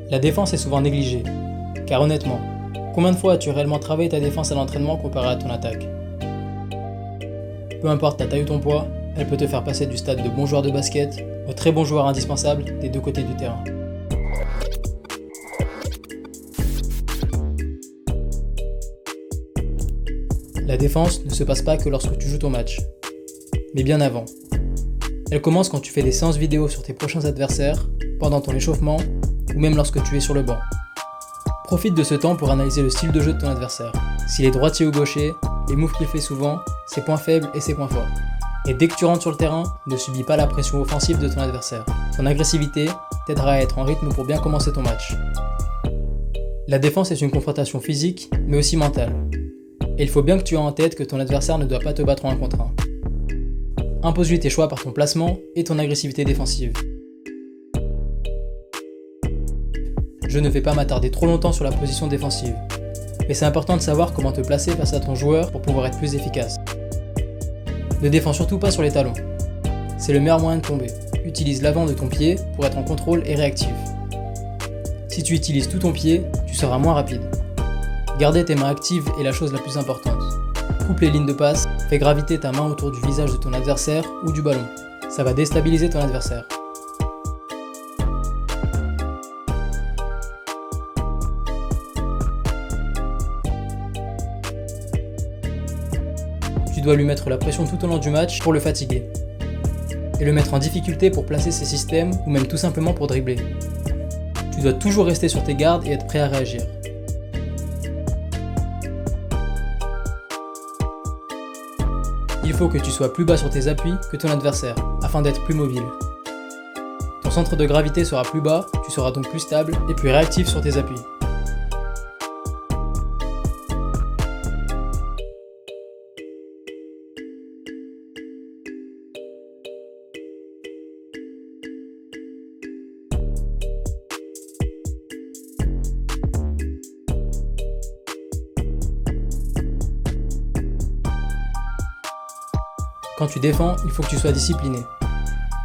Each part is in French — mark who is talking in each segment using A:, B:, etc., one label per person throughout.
A: La défense est souvent négligée, car honnêtement, combien de fois as-tu réellement travaillé ta défense à l'entraînement comparé à ton attaque? Peu importe ta taille ou ton poids, elle peut te faire passer du stade de bon joueur de basket au très bon joueur indispensable des deux côtés du terrain. La défense ne se passe pas que lorsque tu joues ton match, mais bien avant. Elle commence quand tu fais des séances vidéo sur tes prochains adversaires, pendant ton échauffement, ou même lorsque tu es sur le banc. Profite de ce temps pour analyser le style de jeu de ton adversaire, s'il est droitier ou gaucher, les moves qu'il fait souvent, ses points faibles et ses points forts. Et dès que tu rentres sur le terrain, ne subis pas la pression offensive de ton adversaire. Son agressivité t'aidera à être en rythme pour bien commencer ton match. La défense est une confrontation physique, mais aussi mentale. Et il faut bien que tu aies en tête que ton adversaire ne doit pas te battre en 1 contre 1. Impose-lui tes choix par ton placement et ton agressivité défensive. Je ne vais pas m'attarder trop longtemps sur la position défensive, mais c'est important de savoir comment te placer face à ton joueur pour pouvoir être plus efficace. Ne défends surtout pas sur les talons. C'est le meilleur moyen de tomber. Utilise l'avant de ton pied pour être en contrôle et réactif. Si tu utilises tout ton pied, tu seras moins rapide. Garder tes mains actives est la chose la plus importante. Coupe les lignes de passe, fais graviter ta main autour du visage de ton adversaire ou du ballon. Ça va déstabiliser ton adversaire. Tu dois lui mettre la pression tout au long du match pour le fatiguer. Et le mettre en difficulté pour placer ses systèmes ou même tout simplement pour dribbler. Tu dois toujours rester sur tes gardes et être prêt à réagir. Il faut que tu sois plus bas sur tes appuis que ton adversaire, afin d'être plus mobile. Ton centre de gravité sera plus bas, tu seras donc plus stable et plus réactif sur tes appuis. Quand tu défends, il faut que tu sois discipliné.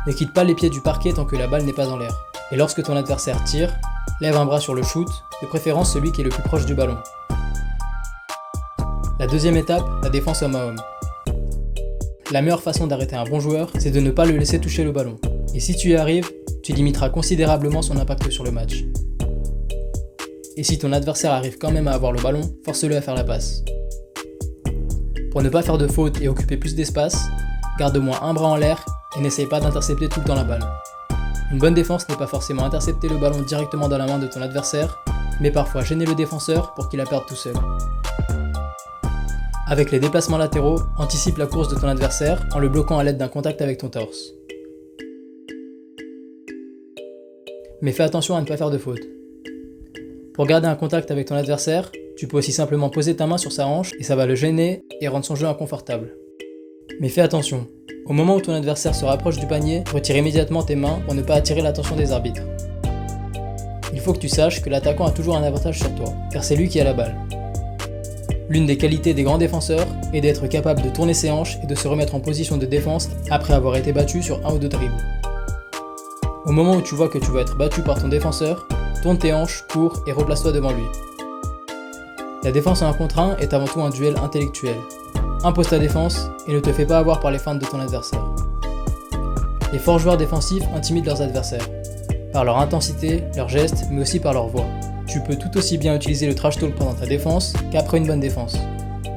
A: Ne quitte pas les pieds du parquet tant que la balle n'est pas en l'air. Et lorsque ton adversaire tire, lève un bras sur le shoot, de préférence celui qui est le plus proche du ballon. La deuxième étape, la défense homme à homme. La meilleure façon d'arrêter un bon joueur, c'est de ne pas le laisser toucher le ballon. Et si tu y arrives, tu limiteras considérablement son impact sur le match. Et si ton adversaire arrive quand même à avoir le ballon, force-le à faire la passe. Pour ne pas faire de faute et occuper plus d'espace, garde au moins un bras en l'air et n'essaye pas d'intercepter tout le temps la balle. Une bonne défense n'est pas forcément intercepter le ballon directement dans la main de ton adversaire, mais parfois gêner le défenseur pour qu'il la perde tout seul. Avec les déplacements latéraux, anticipe la course de ton adversaire en le bloquant à l'aide d'un contact avec ton torse. Mais fais attention à ne pas faire de faute. Pour garder un contact avec ton adversaire, tu peux aussi simplement poser ta main sur sa hanche et ça va le gêner et rendre son jeu inconfortable. Mais fais attention, au moment où ton adversaire se rapproche du panier, retire immédiatement tes mains pour ne pas attirer l'attention des arbitres. Il faut que tu saches que l'attaquant a toujours un avantage sur toi, car c'est lui qui a la balle. L'une des qualités des grands défenseurs est d'être capable de tourner ses hanches et de se remettre en position de défense après avoir été battu sur un ou deux dribbles. Au moment où tu vois que tu vas être battu par ton défenseur, tourne tes hanches, cours et replace-toi devant lui. La défense en 1 contre 1 est avant tout un duel intellectuel. Impose ta défense et ne te fais pas avoir par les feintes de ton adversaire. Les forts joueurs défensifs intimident leurs adversaires, par leur intensité, leurs gestes, mais aussi par leur voix. Tu peux tout aussi bien utiliser le trash talk pendant ta défense qu'après une bonne défense.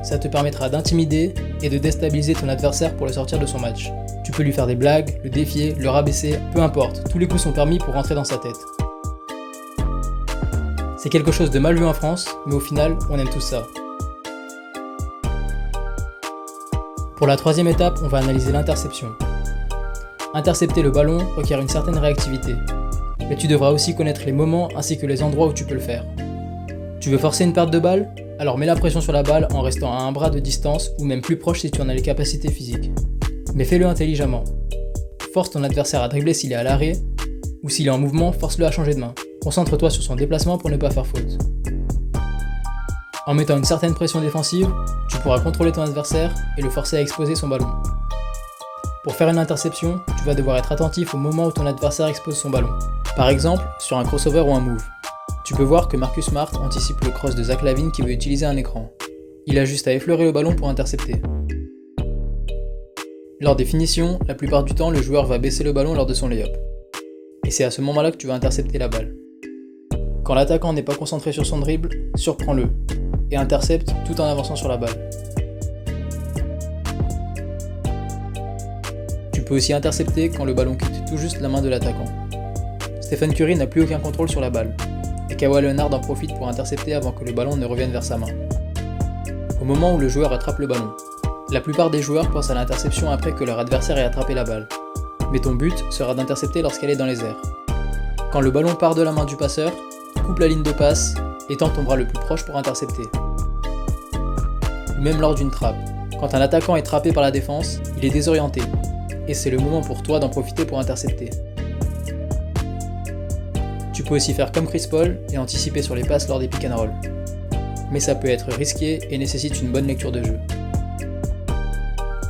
A: Ça te permettra d'intimider et de déstabiliser ton adversaire pour le sortir de son match. Tu peux lui faire des blagues, le défier, le rabaisser, peu importe, tous les coups sont permis pour rentrer dans sa tête. C'est quelque chose de mal vu en France, mais au final, on aime tout ça. Pour la troisième étape, on va analyser l'interception. Intercepter le ballon requiert une certaine réactivité, mais tu devras aussi connaître les moments ainsi que les endroits où tu peux le faire. Tu veux forcer une perte de balle? Alors mets la pression sur la balle en restant à un bras de distance ou même plus proche si tu en as les capacités physiques. Mais fais-le intelligemment. Force ton adversaire à dribbler s'il est à l'arrêt, ou s'il est en mouvement, force-le à changer de main. Concentre-toi sur son déplacement pour ne pas faire faute. En mettant une certaine pression défensive, tu pourras contrôler ton adversaire et le forcer à exposer son ballon. Pour faire une interception, tu vas devoir être attentif au moment où ton adversaire expose son ballon. Par exemple, sur un crossover ou un move. Tu peux voir que Marcus Smart anticipe le cross de Zach LaVine qui veut utiliser un écran. Il a juste à effleurer le ballon pour intercepter. Lors des finitions, la plupart du temps, le joueur va baisser le ballon lors de son lay-up. Et c'est à ce moment-là que tu vas intercepter la balle. Quand l'attaquant n'est pas concentré sur son dribble, surprends-le et intercepte tout en avançant sur la balle. Tu peux aussi intercepter quand le ballon quitte tout juste la main de l'attaquant. Stephen Curry n'a plus aucun contrôle sur la balle, et Kawhi Leonard en profite pour intercepter avant que le ballon ne revienne vers sa main. Au moment où le joueur attrape le ballon, la plupart des joueurs pensent à l'interception après que leur adversaire ait attrapé la balle, mais ton but sera d'intercepter lorsqu'elle est dans les airs. Quand le ballon part de la main du passeur, coupe la ligne de passe et tends ton bras le plus proche pour intercepter. Ou même lors d'une trappe, quand un attaquant est trappé par la défense, il est désorienté, et c'est le moment pour toi d'en profiter pour intercepter. Tu peux aussi faire comme Chris Paul et anticiper sur les passes lors des pick and roll. Mais ça peut être risqué et nécessite une bonne lecture de jeu.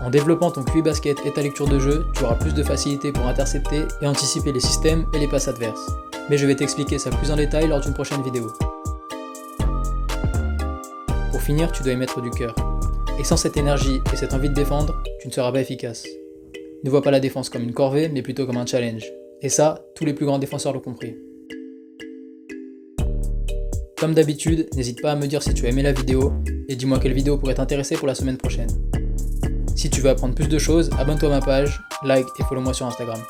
A: En développant ton QI basket et ta lecture de jeu, tu auras plus de facilité pour intercepter et anticiper les systèmes et les passes adverses. Mais je vais t'expliquer ça plus en détail lors d'une prochaine vidéo. Pour finir, tu dois y mettre du cœur. Et sans cette énergie et cette envie de défendre, tu ne seras pas efficace. Ne vois pas la défense comme une corvée, mais plutôt comme un challenge. Et ça, tous les plus grands défenseurs l'ont compris. Comme d'habitude, n'hésite pas à me dire si tu as aimé la vidéo, et dis-moi quelle vidéo pourrait t'intéresser pour la semaine prochaine. Si tu veux apprendre plus de choses, abonne-toi à ma page, like et follow-moi sur Instagram.